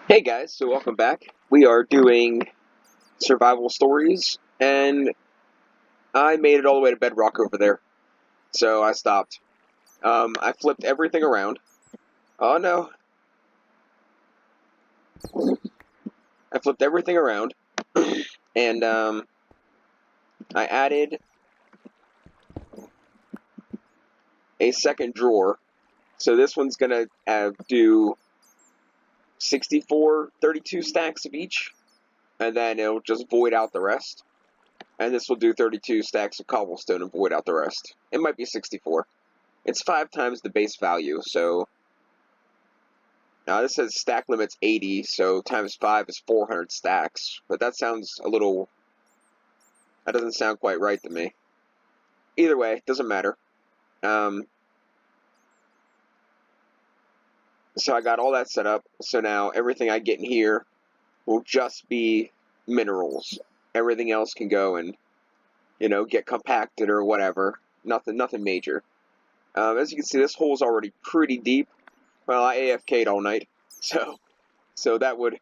Hey guys, so welcome back. We are doing survival stories, and I made it all the way to Bedrock over there, so I stopped. I flipped everything around. Oh no. I flipped everything around, and I added a second drawer. So this one's gonna do 64, 32 stacks of each, and then it'll just void out the rest. And this will do 32 stacks of cobblestone and void out the rest. It might be 64. It's 5 times the base value, so now this says stack limit's 80, so times 5 is 400 stacks. But that sounds a little... that doesn't sound quite right to me. Either way, doesn't matter. So I got all that set up, so now everything I get in here will just be minerals. Everything else can go and, get compacted or whatever. Nothing major. As you can see, this hole's already pretty deep. Well, I AFK'd all night, so that would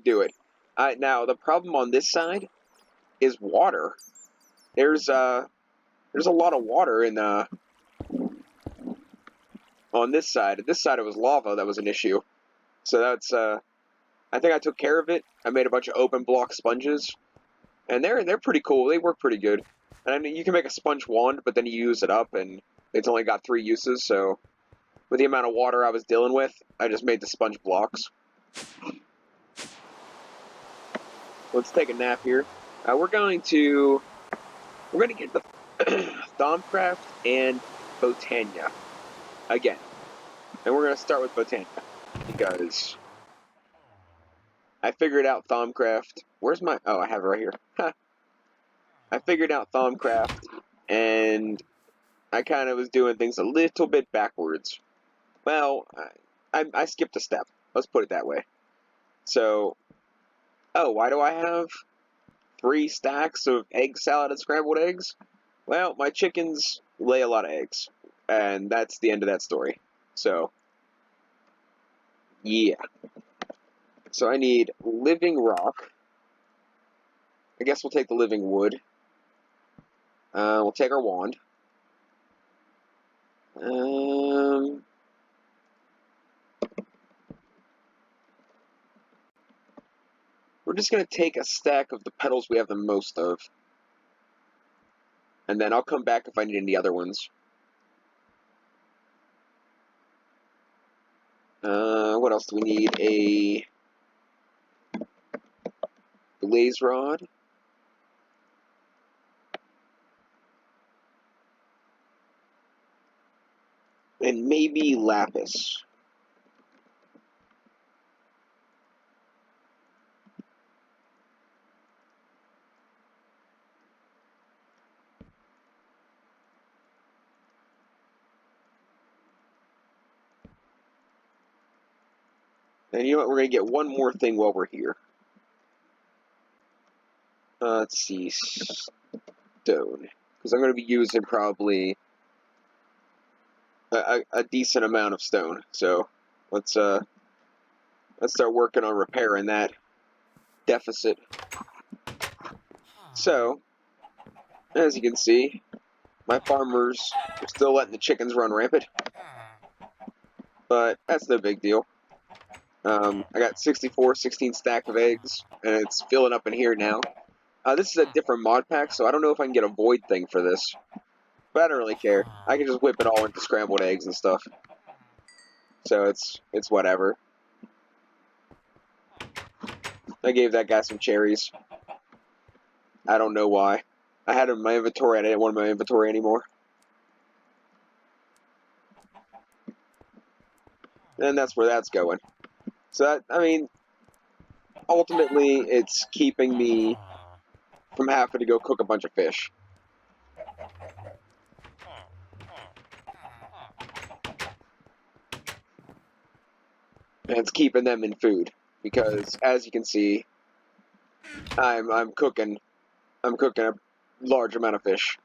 do it. Now the problem on this side is water. There's a lot of water in on this side. This side it was lava that was an issue. So that's I think I took care of it. I made a bunch of open block sponges, and they're pretty cool. They work pretty good. And I mean, you can make a sponge wand, but then you use it up, and it's only got 3 uses. So with the amount of water I was dealing with, I just made the sponge blocks. Let's take a nap here. We're going to get the Thaumcraft and Botania again. And we're going to start with Botania because I figured out Thaumcraft. Where's my... oh, I have it right here. I figured out Thaumcraft, and I kind of was doing things a little bit backwards. Well, I skipped a step. Let's put it that way. So, oh, why do I have 3 stacks of egg salad and scrambled eggs? Well, my chickens lay a lot of eggs, and that's the end of that story. So, yeah. So I need living rock. I guess we'll take the living wood. We'll take our wand. We're just going to take a stack of the petals we have the most of. And then I'll come back if I need any other ones. What else do we need? A blaze rod. And maybe lapis. And you know what? We're going to get one more thing while we're here. Let's see. Stone. Because I'm going to be using probably a decent amount of stone. So let's start working on repairing that deficit. So, as you can see, my farmers are still letting the chickens run rampant. But that's no big deal. I got 16 stack of eggs, and it's filling up in here now. This is a different mod pack, so I don't know if I can get a void thing for this. But I don't really care. I can just whip it all into scrambled eggs and stuff. So it's whatever. I gave that guy some cherries. I don't know why. I had them in my inventory, I didn't want them in my inventory anymore. And that's where that's going. So that, I mean, ultimately, it's keeping me from having to go cook a bunch of fish. And it's keeping them in food. Because, as you can see, I'm cooking a large amount of fish.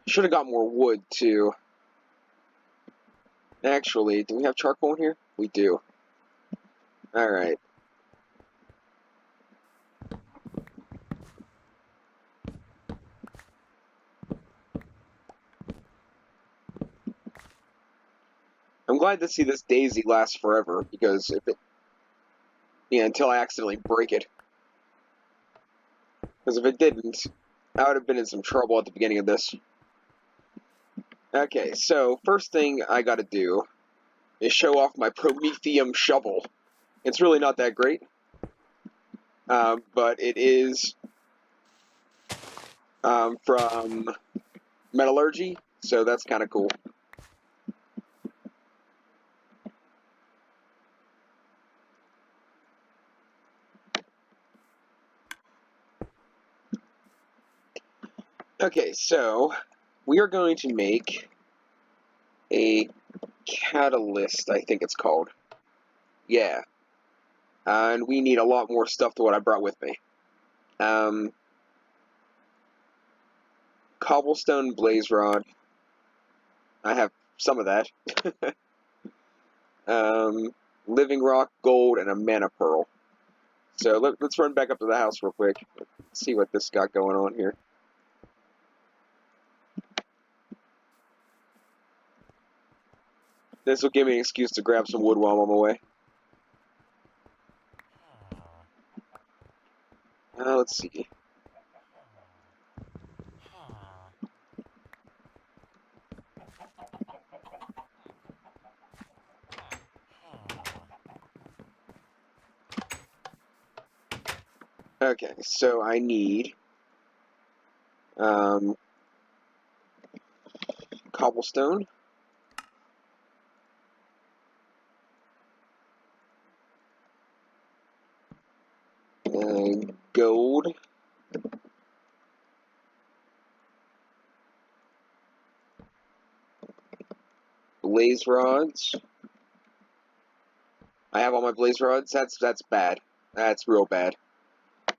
Should have got more wood, too. Actually, do we have charcoal in here? We do. Alright. I'm glad to see this daisy last forever, because if it... Yeah, until I accidentally break it. Because if it didn't, I would have been in some trouble at the beginning of this. Okay, so first thing I gotta do is show off my Prometheum shovel. It's really not that great, but it is from Metallurgy, so that's kind of cool. Okay, so we are going to make a catalyst, I think it's called. Yeah. And we need a lot more stuff than what I brought with me. Cobblestone blaze rod. I have some of that. Living rock, gold, and a mana pearl. So let's run back up to the house real quick. See what this got going on here. This will give me an excuse to grab some wood while I'm on my way. Let's see. Okay, so I need cobblestone. Gold. Blaze rods. I have all my blaze rods. That's bad. That's real bad.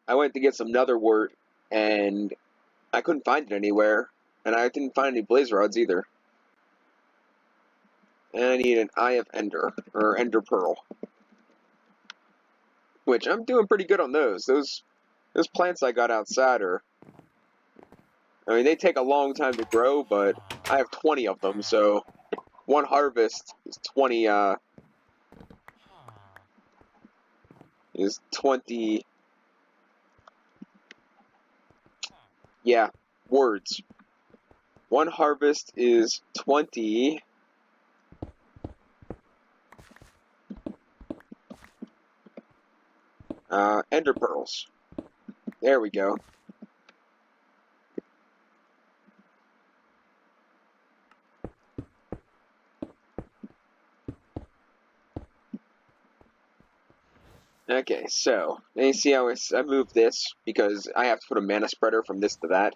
I went to get some nether wart and I couldn't find it anywhere, and I didn't find any blaze rods either. And I need an Eye of Ender, or Ender Pearl. Which, I'm doing pretty good on those. Those plants I got outside are... I mean, they take a long time to grow, but I have 20 of them, so... One harvest is 20, Yeah, words. One harvest is 20... Ender Pearls. There we go. Okay, so, now you see how I moved this, because I have to put a mana spreader from this to that,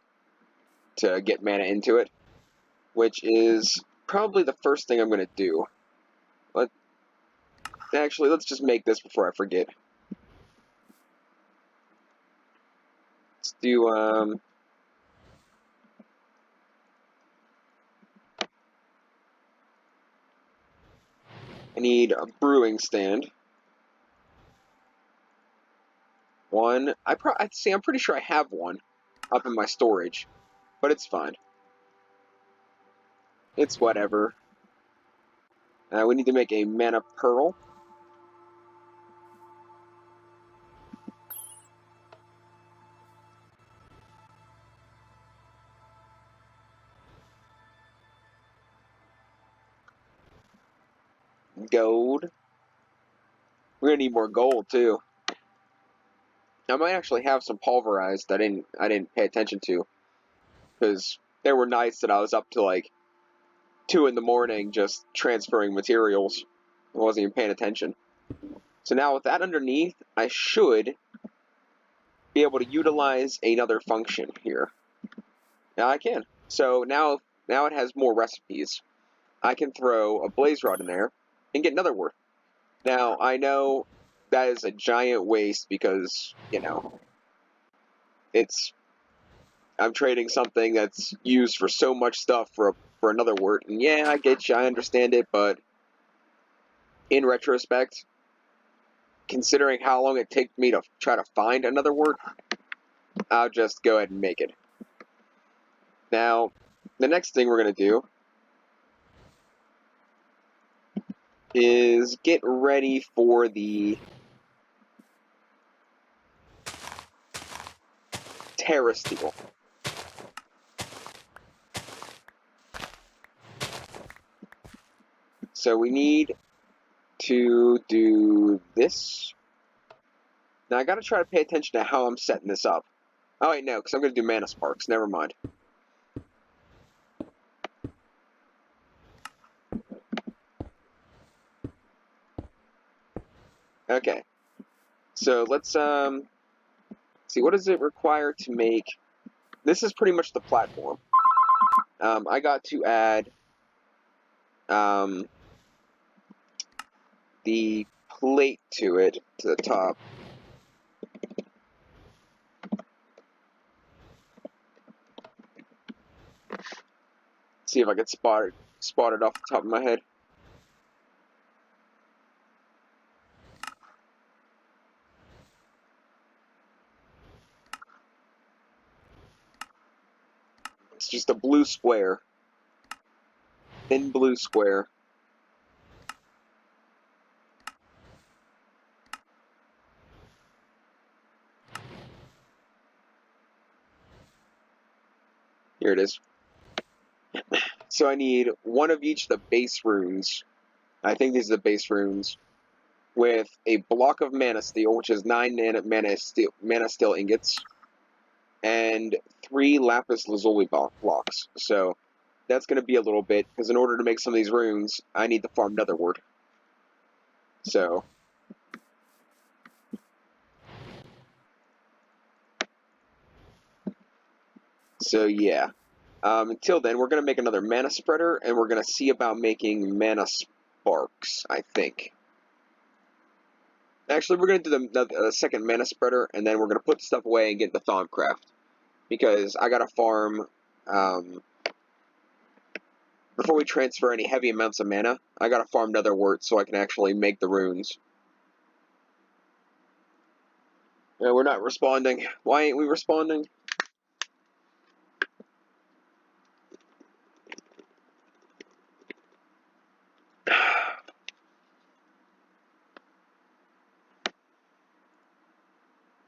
to get mana into it, which is probably the first thing I'm going to do. Actually, let's just make this before I forget. Let's do, I need a brewing stand. One. See, I'm pretty sure I have one up in my storage, but it's fine. It's whatever. We need to make a mana pearl. Gold. We're gonna need more gold too. I might actually have some pulverized that I didn't pay attention to, because there were nights that I was up to like 2 in the morning just transferring materials. I wasn't even paying attention. So now with that underneath, I should be able to utilize another function here. Now I can. So now it has more recipes. I can throw a blaze rod in there and get another word. Now I know that is a giant waste because, you know, I'm trading something that's used for so much stuff for another word. And yeah, I get you, I understand it, but in retrospect, considering how long it takes me to try to find another word, I'll just go ahead and make it. Now, the next thing we're going to do is get ready for the Terrasteel. So we need to do this. Now I gotta try to pay attention to how I'm setting this up. Oh wait, no, because I'm gonna do mana sparks. Never mind. Okay. So let's see, what does it require to make? This is pretty much the platform. I got to add the plate to it, to the top. See if I can spot it off the top of my head. It's just a blue square. Thin blue square. Here it is. So I need one of each of the base runes. I think these are the base runes. With a block of mana steel, which is 9 mana steel ingots, and 3 lapis lazuli blocks. So that's going to be a little bit, because in order to make some of these runes, I need to farm Netherward. So yeah. Until then, we're going to make another mana spreader, and we're going to see about making mana sparks, I think. Actually, we're going to do the second mana spreader, and then we're going to put stuff away and get the Thaumcraft. Because I got to farm, before we transfer any heavy amounts of mana, I got to farm Netherwort so I can actually make the runes. No, we're not responding. Why ain't we responding?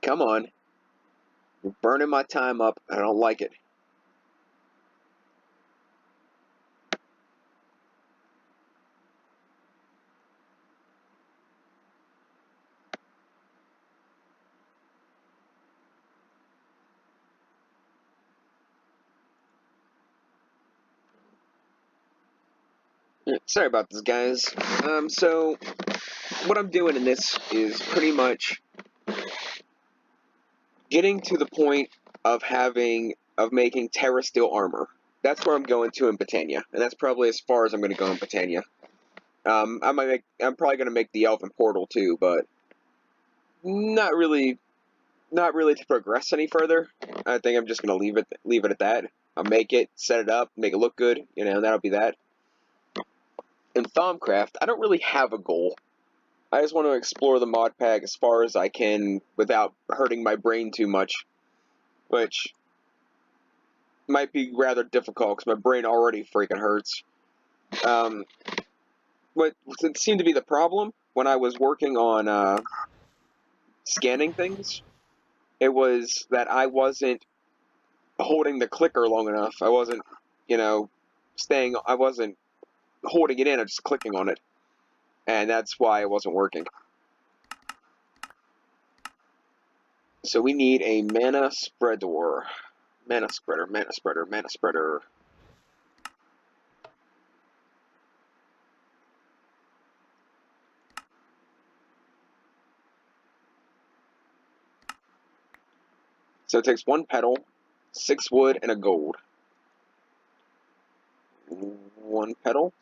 Come on. You're burning my time up. I don't like it. Sorry about this, guys. So what I'm doing in this is pretty much getting to the point of making Terrasteel armor. That's where I'm going to in Botania, and that's probably as far as I'm going to go in Botania. I'm probably going to make the Elven Portal too, but not really to progress any further. I think I'm just going to leave it at that. I'll make it, set it up, make it look good, that'll be that. In Thaumcraft, I don't really have a goal. I just want to explore the mod pack as far as I can without hurting my brain too much, which might be rather difficult because my brain already freaking hurts. What seemed to be the problem when I was working on scanning things, it was that I wasn't holding the clicker long enough. I wasn't, I wasn't holding it in, I'm just clicking on it. And that's why it wasn't working. So we need a mana spreader. Mana spreader. So it takes 1 petal, 6 wood, and a gold. 1 petal.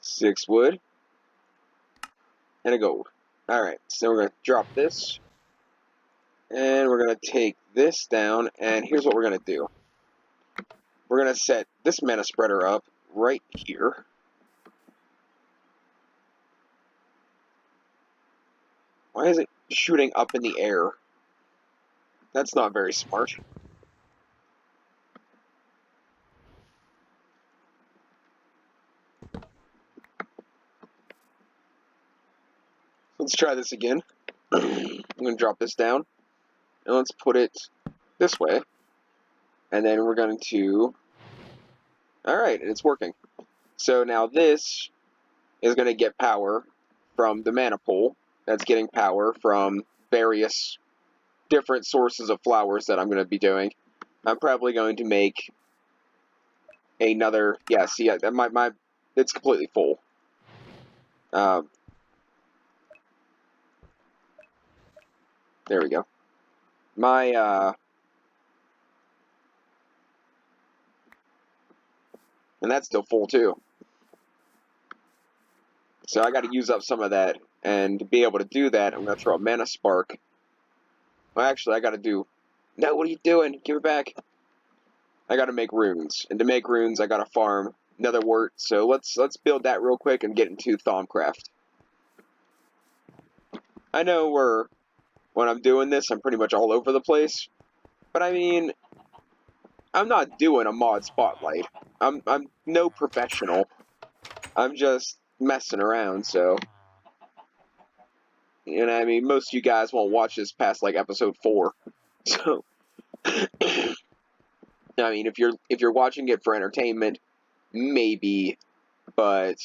6 wood, and a gold. Alright, so we're going to drop this, and we're going to take this down, and here's what we're going to do. we're going to set this mana spreader up right here. Why is it shooting up in the air? That's not very smart. Let's try this again. I'm going to drop this down. And let's put it this way. And then we're going to... Alright, and it's working. So now this is going to get power from the mana pool. That's getting power from various different sources of flowers that I'm going to be doing. I'm probably going to make another... Yeah, see, it's completely full. There we go. And that's still full too. So I got to use up some of that, and to be able to do that, I'm going to throw a mana spark. Well, actually, I got to do... No, what are you doing? Give it back. I got to make runes, and to make runes, I got to farm another wort. So let's build that real quick and get into Thaumcraft. I know when I'm doing this, I'm pretty much all over the place, but I mean, I'm not doing a mod spotlight. I'm no professional. I'm just messing around, so... And I mean, most of you guys won't watch this past like episode 4. So, I mean, if you're watching it for entertainment, maybe, but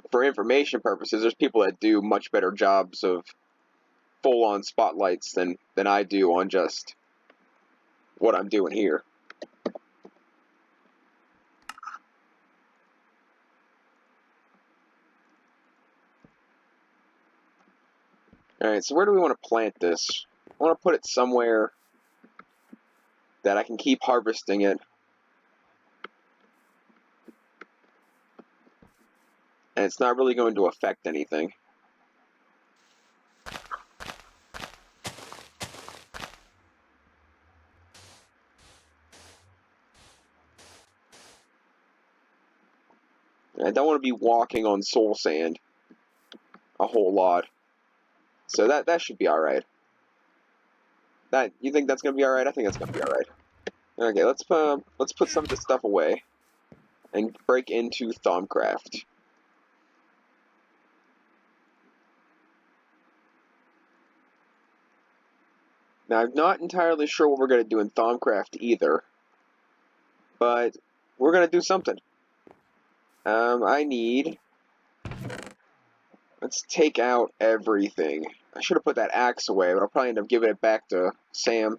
for information purposes, there's people that do much better jobs of full-on spotlights than I do on just what I'm doing here. Alright, so where do we want to plant this? I want to put it somewhere that I can keep harvesting it. And it's not really going to affect anything. I don't want to be walking on soul sand a whole lot. So that should be alright. You think that's gonna be alright? I think that's gonna be alright. Okay, let's put some of this stuff away and break into Thaumcraft. Now I'm not entirely sure what we're gonna do in Thaumcraft either, but we're gonna do something. Let's take out everything. I should have put that axe away, but I'll probably end up giving it back to Sam.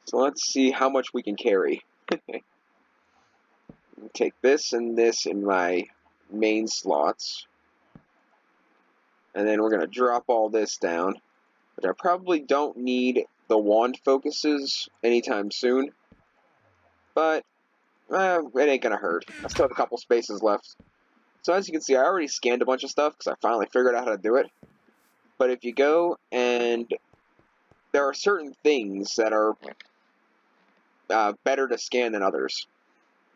So let's see how much we can carry. Take this and this in my main slots. And then we're going to drop all this down. But I probably don't need the wand focuses anytime soon. But it ain't going to hurt. I still have a couple spaces left. So as you can see, I already scanned a bunch of stuff because I finally figured out how to do it. But if you go and there are certain things that are better to scan than others.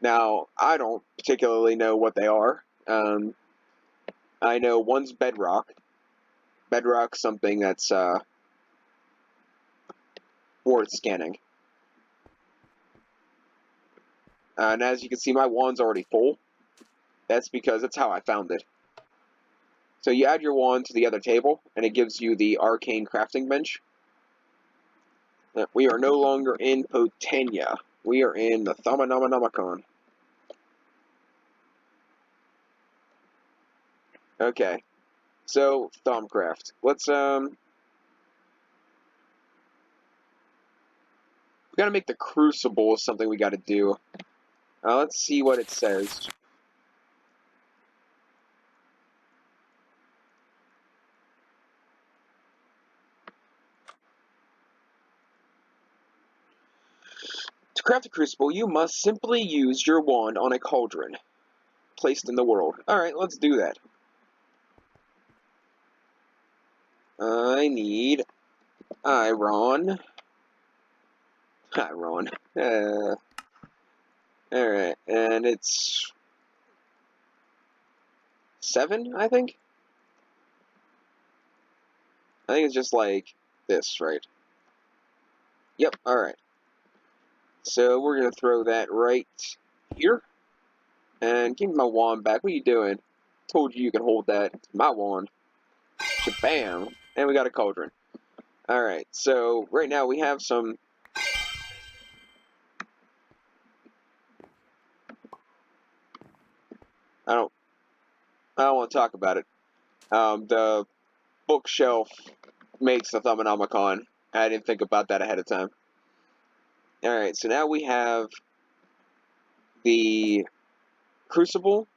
Now, I don't particularly know what they are. I know one's bedrock. Bedrock's something that's worth scanning. And as you can see, my wand's already full. That's because that's how I found it. So you add your wand to the other table, and it gives you the arcane crafting bench. We are no longer in Potenya. We are in the Thaumonomicon. Okay. So, Thaumcraft. Let's, we gotta make the Crucible something we gotta do. Let's see what it says. To craft a Crucible, you must simply use your wand on a cauldron placed in the world. Alright, let's do that. I need iron. Hi, Ron. Alright, and it's 7, I think? I think it's just like this, right? Yep, alright. So we're going to throw that right here. And give me my wand back. What are you doing? Told you could hold that. It's my wand. Shabam! And we got a cauldron. Alright, so right now we have some... I don't want to talk about it. The bookshelf makes the Thumbonomicon. I didn't think about that ahead of time. Alright, so now we have the crucible,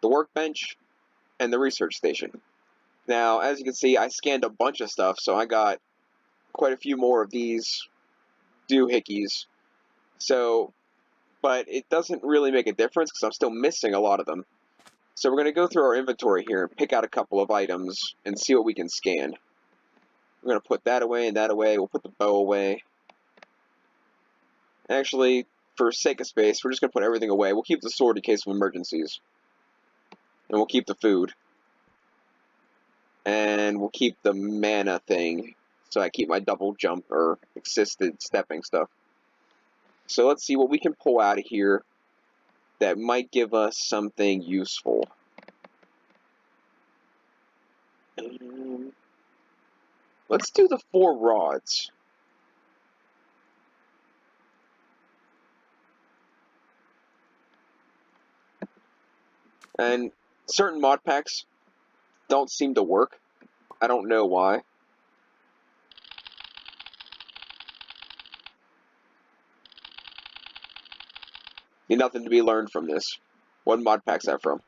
the workbench, and the research station. Now, as you can see, I scanned a bunch of stuff, so I got quite a few more of these doohickeys. So, but it doesn't really make a difference because I'm still missing a lot of them. So we're going to go through our inventory here and pick out a couple of items and see what we can scan. We're going to put that away and that away. We'll put the bow away. Actually, for sake of space, we're just going to put everything away. We'll keep the sword in case of emergencies. And we'll keep the food. And we'll keep the mana thing. So I keep my double jump or assisted stepping stuff. So let's see what we can pull out of here that might give us something useful. Let's do the 4 rods. And certain mod packs don't seem to work. I don't know why. Nothing to be learned from this. What mod pack's that from?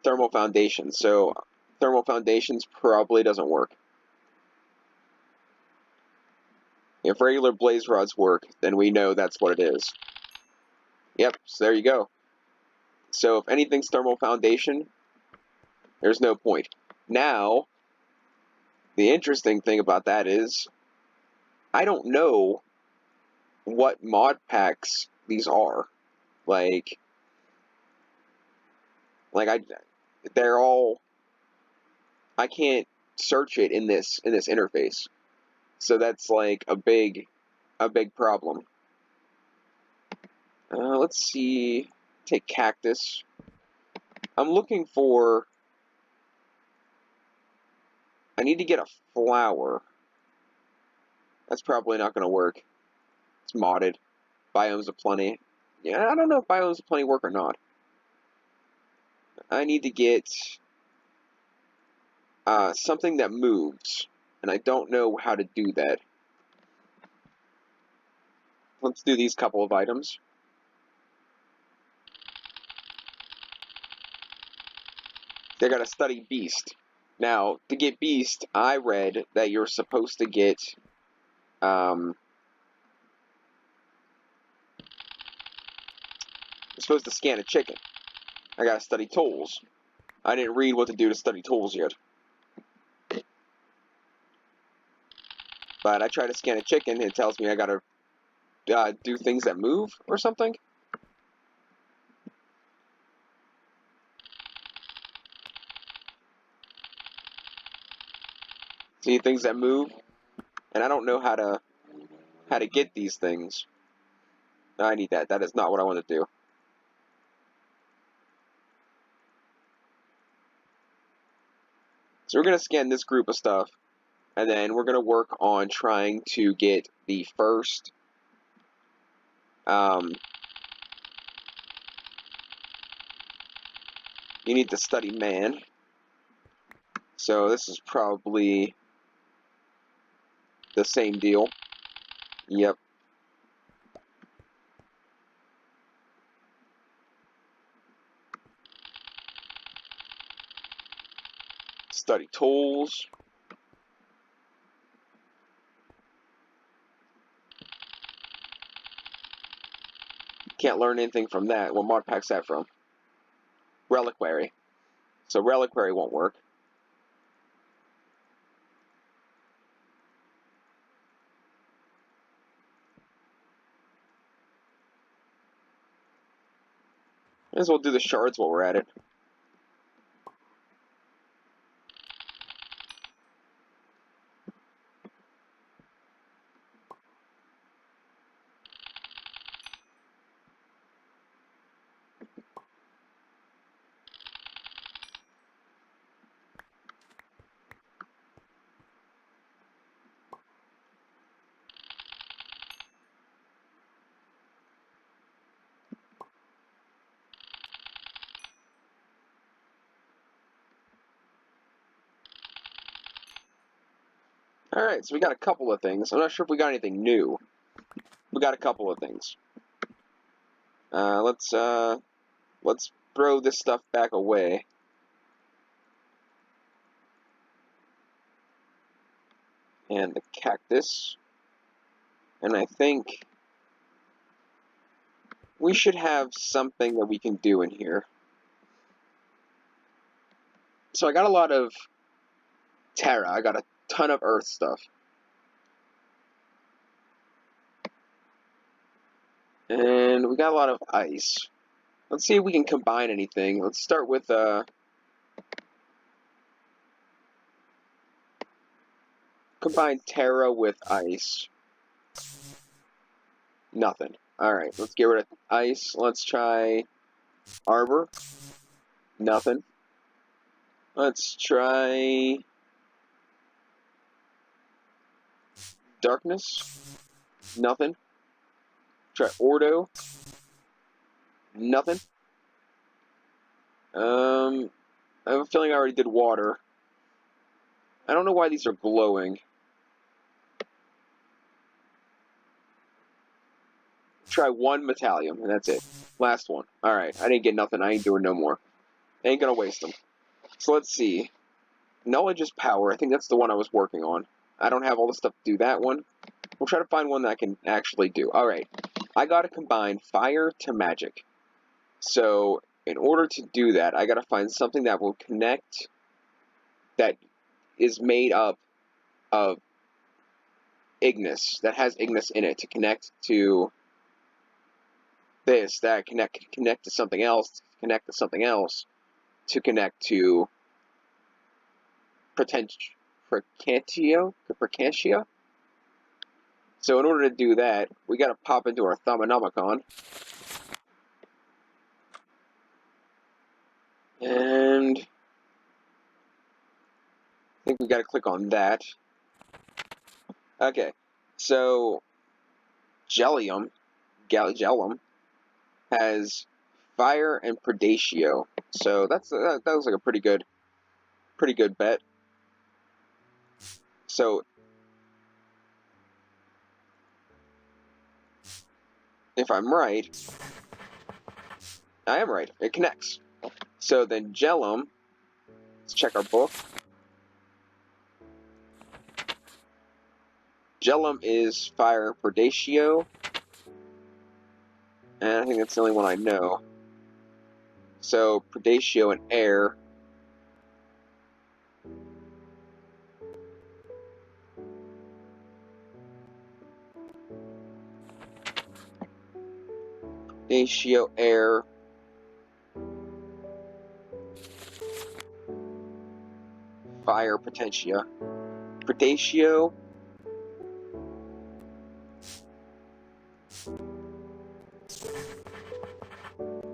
Thermal Foundations. So, Thermal Foundations probably doesn't work. If regular blaze rods work, then we know that's what it is. Yep, so there you go. So if anything's Thermal Foundation, there's no point. Now, the interesting thing about that is, I don't know what mod packs these are. They're all, I can't search it in this interface. So that's like a big problem. Let's see, take cactus. I'm looking for, I need to get a flower. That's probably not going to work. It's modded. Biomes of Plenty. Yeah, I don't know if Biomes of Plenty work or not. I need to get something that moves, and I don't know how to do that. Let's do these couple of items. They got to study Beast. Now, to get Beast, I read that you're supposed to get you're supposed to scan a chicken. I gotta study tools. I didn't read what to do to study tools yet. But I try to scan a chicken, and it tells me I gotta do things that move or something. See, things that move, and I don't know how to get these things. I need that. That is not what I want to do. So we're going to scan this group of stuff, and then we're going to work on trying to get the first you need to study man. So this is probably the same deal. Yep. Study tools. Can't learn anything from that. What mod pack's that from? Reliquary. So Reliquary won't work. Might as well do the shards while we're at it. Alright, so we got a couple of things. I'm not sure if we got anything new. We got a couple of things. Let's throw this stuff back away. And the cactus. And I think we should have something that we can do in here. So I got a lot of Terra. I got a ton of Earth stuff. And we got a lot of ice. Let's see if we can combine anything. Let's start with combine Terra with ice. Nothing. Alright, let's get rid of ice. Let's try Arbor. Nothing. Let's try Darkness. Nothing. Try Ordo. Nothing. I have a feeling I already did water. I don't know why these are glowing. Try one Metallium, and that's it. Last one. Alright, I didn't get nothing. I ain't doing no more. I ain't gonna waste them. So let's see. Knowledge is power. I think that's the one I was working on. I don't have all the stuff to do that one. We'll try to find one that I can actually do. Alright. I gotta combine fire to magic. So, in order to do that, I gotta find something that will connect, that is made up of Ignis, that has Ignis in it, to connect to this, that connect to something else, connect to something else, to connect to Percantio? So in order to do that, we gotta pop into our Thaumonomicon. And I think we gotta click on that. Okay, so Gellum has fire and Predatio. So that was like a pretty good bet. So if I'm right, I am right. It connects. So then Gellum, let's check our book. Gellum is fire Predatio. And I think that's the only one I know. So Predatio and air. Predatio, air. Fire Potentia. Predatio.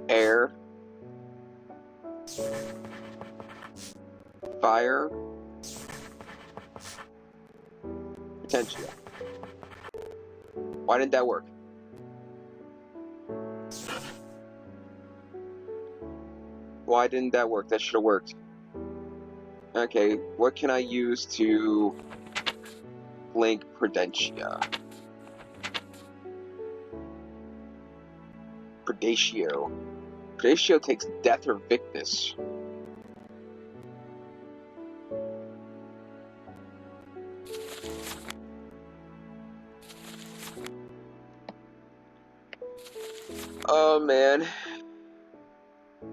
Air. Fire. Potentia. Why didn't that work? Why didn't that work? That should have worked. Okay, what can I use to link Predentia? Predatio. Predatio takes Death or Victus. Oh man.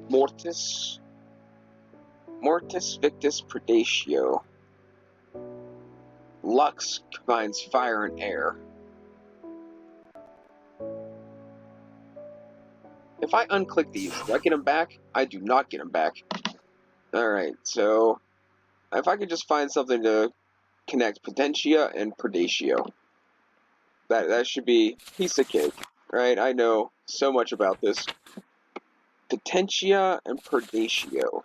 Mortis Victus Predatio. Lux combines fire and air. If I unclick these, do I get them back? I do not get them back. Alright, so if I could just find something to connect Potentia and Predatio. That should be piece of cake, right? I know so much about this. Potentia and Predatio.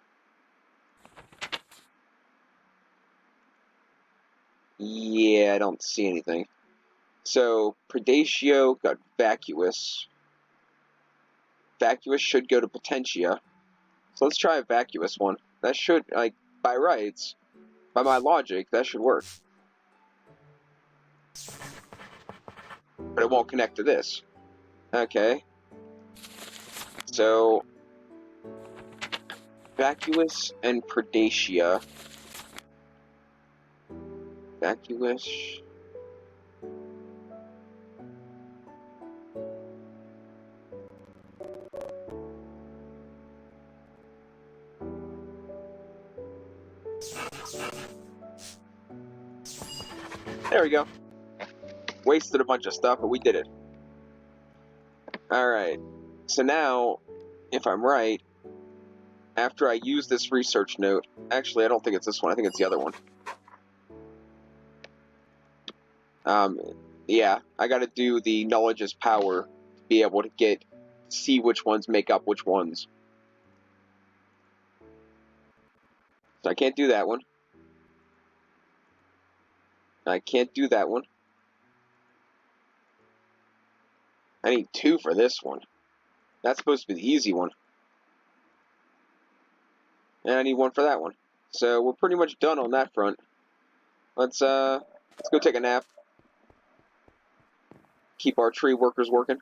Yeah, I don't see anything. So, Predatio got Vacuous. Vacuous should go to Potentia. So let's try a Vacuous one. That should, like, by rights, by my logic, that should work. But it won't connect to this. Okay. So, Vacuous and Predatia. Vacuous. There we go. Wasted a bunch of stuff, but we did it. Alright. So now, if I'm right, after I use this research note, actually I don't think it's this one, I think it's the other one. Yeah, I gotta do the knowledge is power to be able to see which ones make up which ones. So I can't do that one. I can't do that one. I need 2 for this one. That's supposed to be the easy one. And I need 1 for that one. So we're pretty much done on that front. Let's go take a nap. Keep our tree workers working.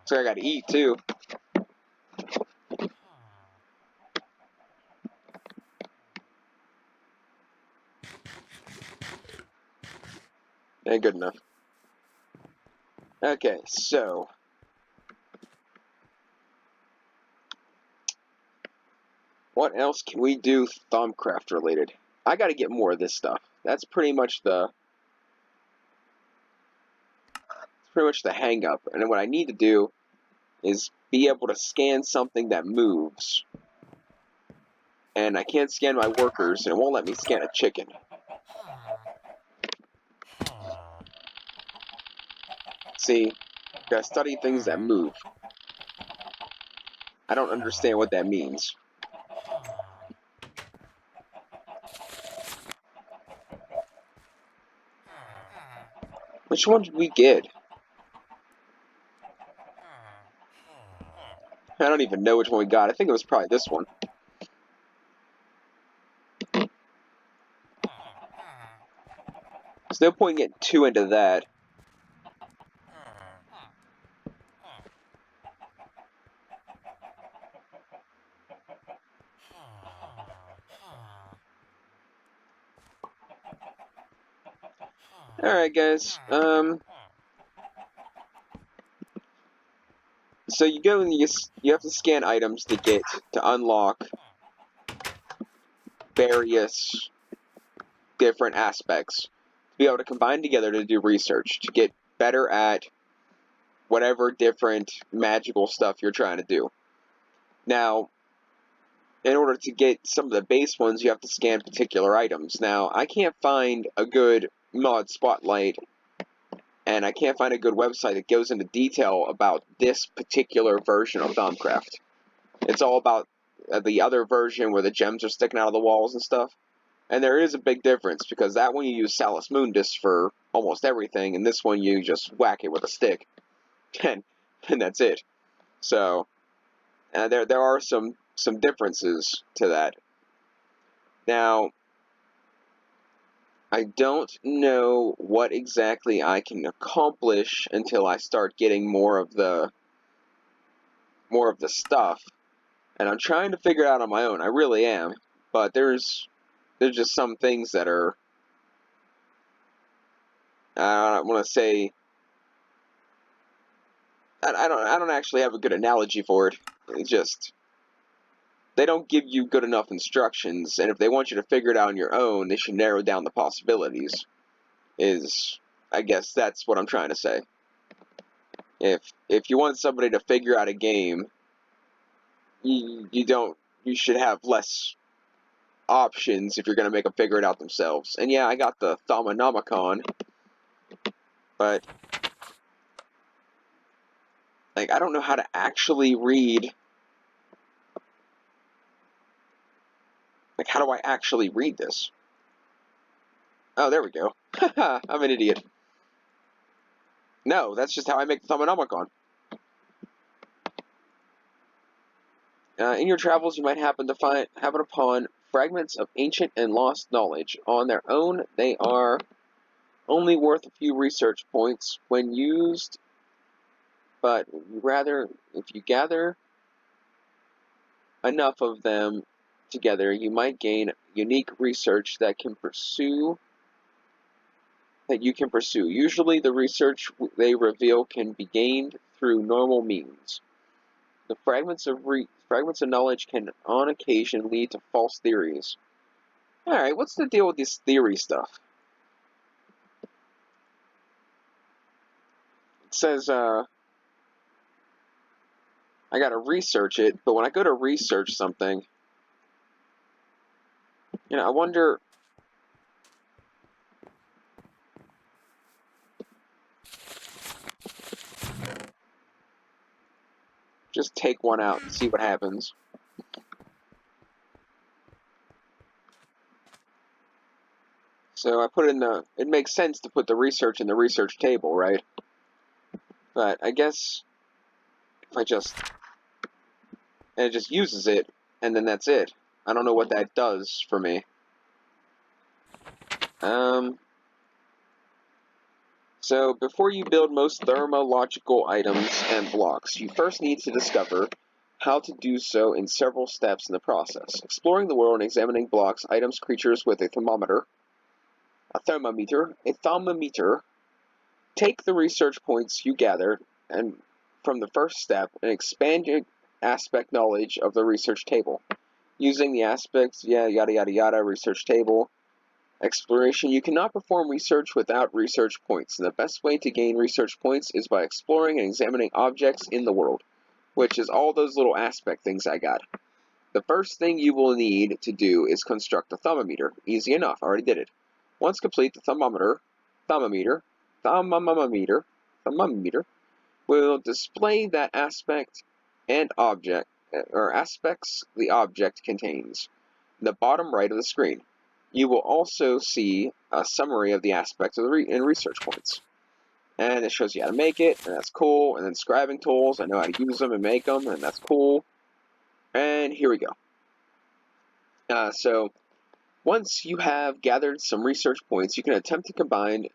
So I gotta eat too. Ain't good enough. Okay, so what else can we do Thaumcraft related? I gotta get more of this stuff. That's pretty much the hang up. And what I need to do is be able to scan something that moves. And I can't scan my workers, and it won't let me scan a chicken. See, gotta study things that move. I don't understand what that means. Which one did we get? I don't even know which one we got. I think it was probably this one. There's no point in getting 2 into that. Alright, guys. So you go and you have to scan items to unlock various different aspects. To be able to combine together to do research, to get better at whatever different magical stuff you're trying to do. Now, in order to get some of the base ones, you have to scan particular items. Now, I can't find a good mod spotlight, and I can't find a good website that goes into detail about this particular version of Thaumcraft. It's all about the other version where the gems are sticking out of the walls and stuff. And there is a big difference, because that one you use Salus Mundus for almost everything, and this one you just whack it with a stick. And that's it. So, there are some differences to that. Now, I don't know what exactly I can accomplish until I start getting more of the stuff, and I'm trying to figure it out on my own. I really am, but there's just some things that are, I don't want to say, I don't actually have a good analogy for it. It's just, they don't give you good enough instructions, and if they want you to figure it out on your own, they should narrow down the possibilities. I guess that's what I'm trying to say. If you want somebody to figure out a game, you should have less options if you're going to make them figure it out themselves. And yeah, I got the Thaumonomicon, but like I don't know how to actually read. Like, how do I actually read this? Oh, there we go. I'm an idiot. No, that's just how I make the Thaumonomicon. In your travels, you might happen upon fragments of ancient and lost knowledge. On their own, they are only worth a few research points when used, but if you gather enough of them together, you might gain unique research that you can pursue. Usually, the research they reveal can be gained through normal means. The fragments of knowledge can, on occasion, lead to false theories. Alright, what's the deal with this theory stuff? It says, I gotta research it, but when I go to research something, I wonder... Just take one out and see what happens. So I put in it makes sense to put the research in the research table, right? But I guess if I and it just uses it, and then that's it. I don't know what that does for me. So before you build most thermological items and blocks, you first need to discover how to do so in several steps in the process. Exploring the world and examining blocks, items, creatures with a thermometer, take the research points you gathered and from the first step and expand your aspect knowledge of the research table. Using the aspects, research table, exploration. You cannot perform research without research points, and the best way to gain research points is by exploring and examining objects in the world, which is all those little aspect things I got. The first thing you will need to do is construct a thermometer. Easy enough, I already did it. Once complete, the thermometer will display that aspect and object, or aspects the object contains, in the bottom right of the screen. You will also see a summary of the aspects of and research points. And it shows you how to make it, and that's cool. And then scribing tools, I know how to use them and make them, and that's cool. And here we go. So once you have gathered some research points, you can attempt to combine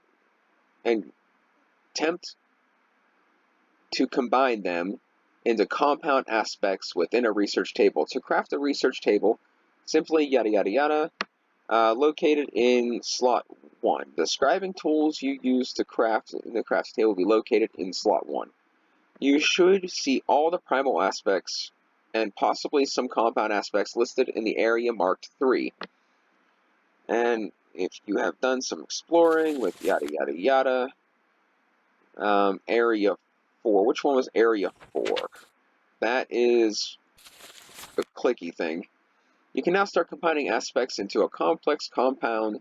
them into compound aspects within a research table. To craft a research table, simply located in slot 1. The scribing tools you use to craft in the craft table will be located in slot 1. You should see all the primal aspects and possibly some compound aspects listed in the area marked 3. And if you have done some exploring with area 4. Which one was area 4? That is the clicky thing. You can now start combining aspects into a complex compound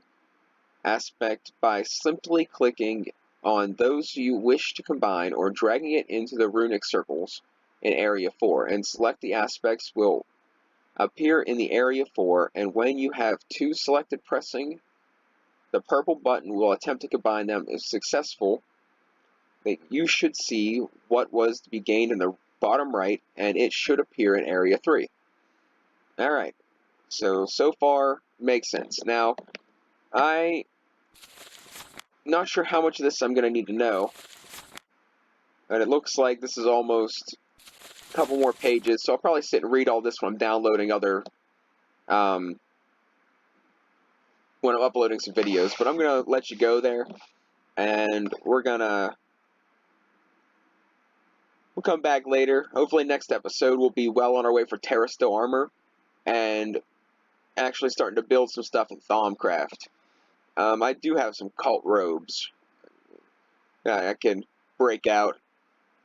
aspect by simply clicking on those you wish to combine or dragging it into the runic circles in area 4, and select the aspects will appear in the area 4, and when you have 2 selected, pressing the purple button will attempt to combine them. If successful, you should see what was to be gained in the bottom right, and it should appear in area 3. Alright, so far makes sense. Now, I'm not sure how much of this I'm going to need to know, but it looks like this is almost a couple more pages, so I'll probably sit and read all this when I'm downloading when I'm uploading some videos, but I'm going to let you go there, and we'll come back later. Hopefully next episode we'll be well on our way for Terrasteel armor, and actually starting to build some stuff in Thaumcraft. I do have some cult robes that I can break out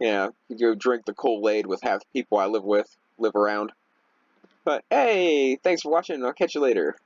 Yeah, go drink the Kool-Aid with half the people I live around. But hey, thanks for watching, and I'll catch you later.